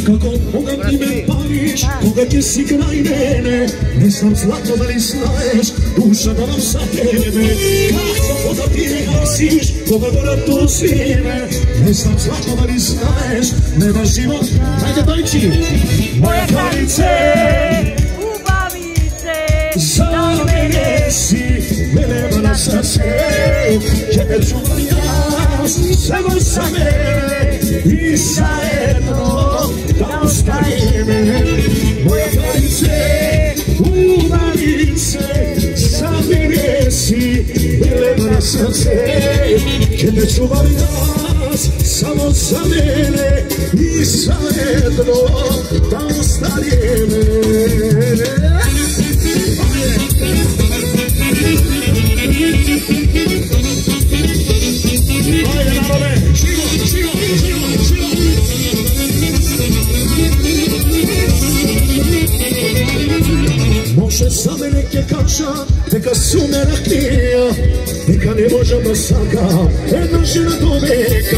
Kako koga ti me pališ, koga ti si kraj mene, ne znam zlato da li znaješ, duša da vam sa tebe. Kako koga ti me nosiš, koga gore tu svime, ne znam zlato da li znaješ, nema život. Hajde dojči! Moja kraljice, ubavice, za mene si, mene na srce, jer čuvam ja, samo za mene i zajedno da ostavime. Moja kraljice, ubavice, za mene si, mene na srce, jer čuvam ja, samo za mene i zajedno da ostavime. Može za mene ke kaša, neka su me rahnija, neka ne možem da sakam, jedna žena do veka.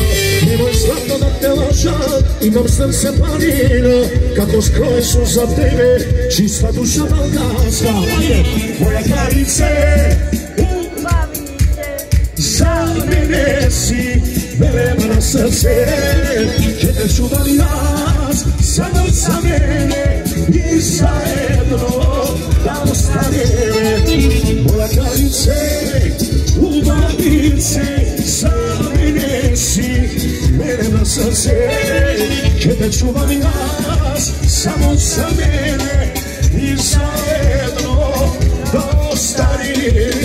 Nemoj zlato da te lažam, imam srce planina, kako skroje su za tebe, čista duša balkanska. Moja kraljice, ubavice, za mene si, velema na srce, jer te čuvam ja, samo za mene i zajedno da ostavime. Moja kraljice, ubavice, za mene si, mene na srce, jer te čuvam ja, samo za mene i zajedno da ostavime.